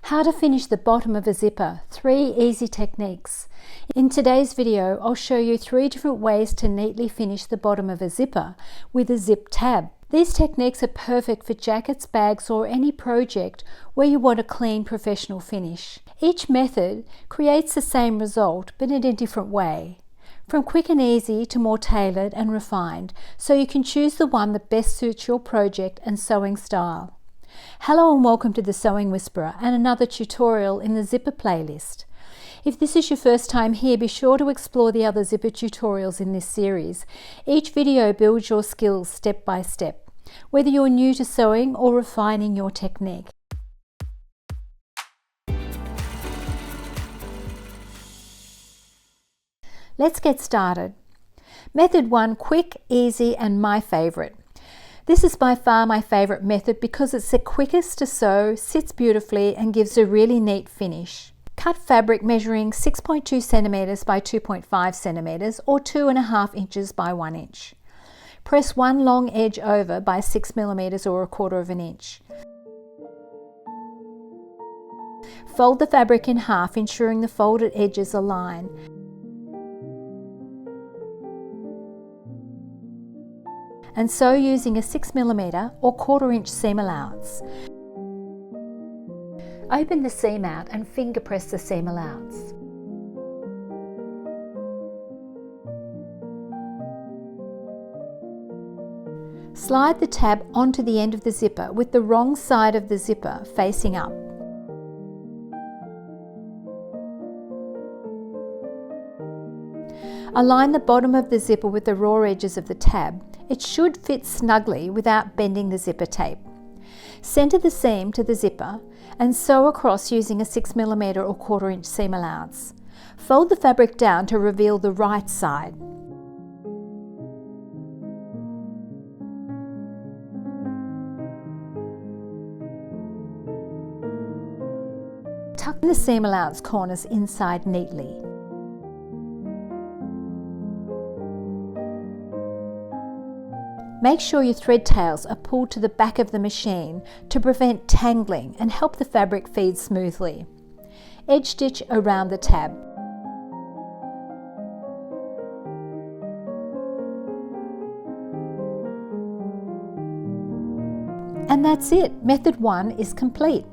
How to finish the bottom of a zipper, 3 easy techniques. In today's video, I'll show you 3 different ways to neatly finish the bottom of a zipper with a zip tab. These techniques are perfect for jackets, bags, or any project where you want a clean, professional finish. Each method creates the same result, but in a different way. From quick and easy to more tailored and refined, so you can choose the one that best suits your project and sewing style. Hello and welcome to the Sewing Whisperer and another tutorial in the zipper playlist. If this is your first time here, be sure to explore the other zipper tutorials in this series. Each video builds your skills step by step, whether you're new to sewing or refining your technique. Let's get started. Method 1, quick, easy, and my favorite. This is by far my favorite method because it's the quickest to sew, sits beautifully, and gives a really neat finish. Cut fabric measuring 6.2 centimeters by 2.5 centimeters or 2.5 inches by 1 inch. Press one long edge over by 6 millimeters or 1/4 inch. Fold the fabric in half, ensuring the folded edges align. And sew using a 6 millimeter or 1/4 inch seam allowance. Open the seam out and finger press the seam allowance. Slide the tab onto the end of the zipper with the wrong side of the zipper facing up. Align the bottom of the zipper with the raw edges of the tab. It should fit snugly without bending the zipper tape. Center the seam to the zipper and sew across using a 6 millimeter or 1/4 inch seam allowance. Fold the fabric down to reveal the right side. Tuck the seam allowance corners inside neatly. Make sure your thread tails are pulled to the back of the machine to prevent tangling and help the fabric feed smoothly. Edge stitch around the tab. And that's it. Method 1 is complete.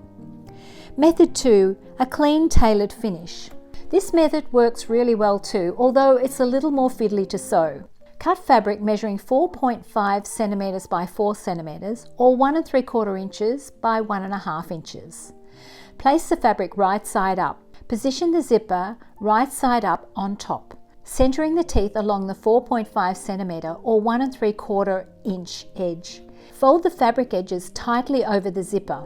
Method 2, a clean tailored finish. This method works really well too, although it's a little more fiddly to sew. Cut fabric measuring 4.5 centimeters by 4 centimeters or 1 3/4 inches by 1.5 inches. Place the fabric right side up. Position the zipper right side up on top, centering the teeth along the 4.5 centimeter or 1 3/4 inch edge. Fold the fabric edges tightly over the zipper.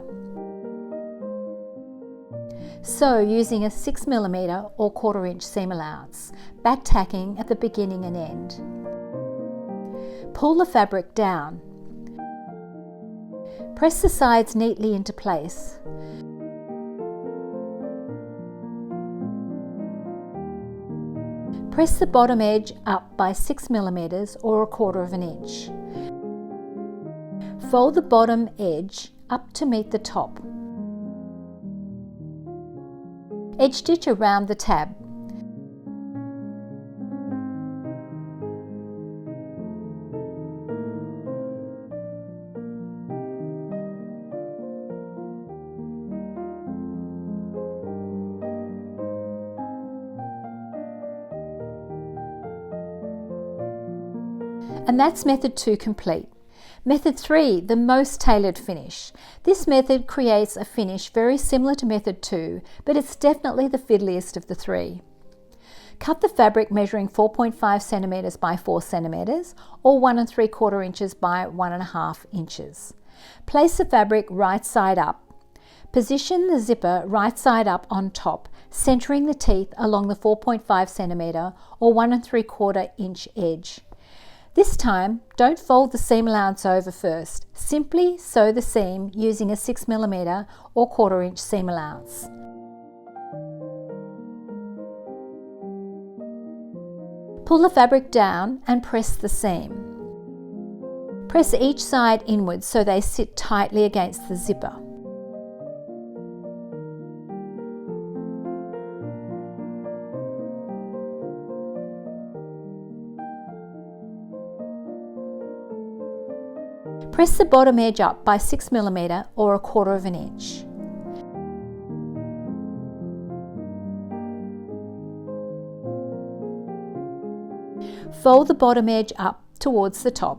Sew using a 6 millimeter or 1/4 inch seam allowance, back tacking at the beginning and end. Pull the fabric down. Press the sides neatly into place. Press the bottom edge up by 6 millimeters or 1/4 inch. Fold the bottom edge up to meet the top. Edge stitch around the tab. And that's method 2 complete. Method 3, the most tailored finish. This method creates a finish very similar to method 2, but it's definitely the fiddliest of the 3. Cut the fabric measuring 4.5 centimeters by 4 centimeters or 1 3/4 inches by 1.5 inches. Place the fabric right side up. Position the zipper right side up on top, centering the teeth along the 4.5 centimeter or 1 3/4 inch edge. This time, don't fold the seam allowance over first. Simply sew the seam using a 6 millimeter or 1/4 inch seam allowance. Pull the fabric down and press the seam. Press each side inwards so they sit tightly against the zipper. Press the bottom edge up by 6mm or 1/4 inch. Fold the bottom edge up towards the top.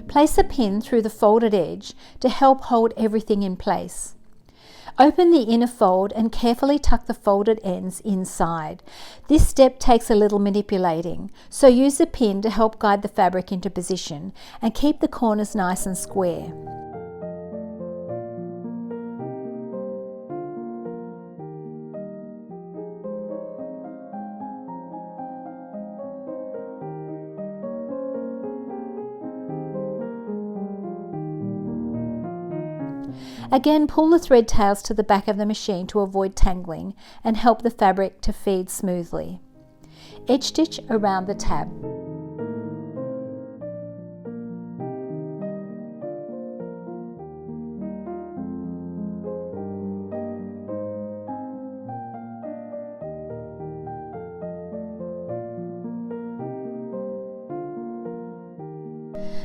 Place a pin through the folded edge to help hold everything in place. Open the inner fold and carefully tuck the folded ends inside. This step takes a little manipulating, so use the pin to help guide the fabric into position and keep the corners nice and square. Again, pull the thread tails to the back of the machine to avoid tangling and help the fabric to feed smoothly. Edge stitch around the tab.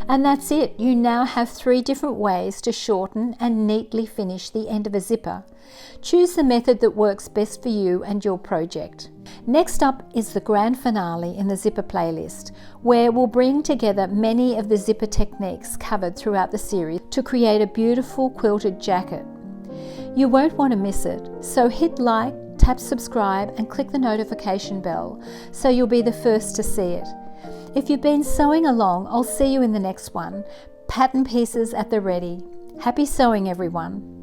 And that's it. You now have 3 different ways to shorten and neatly finish the end of a zipper. Choose the method that works best for you and your project. Next up is the grand finale in the zipper playlist, where we'll bring together many of the zipper techniques covered throughout the series to create a beautiful quilted jacket. You won't want to miss it, so hit like, tap subscribe and click the notification bell so you'll be the first to see it. If you've been sewing along, I'll see you in the next one. Pattern pieces at the ready. Happy sewing, everyone.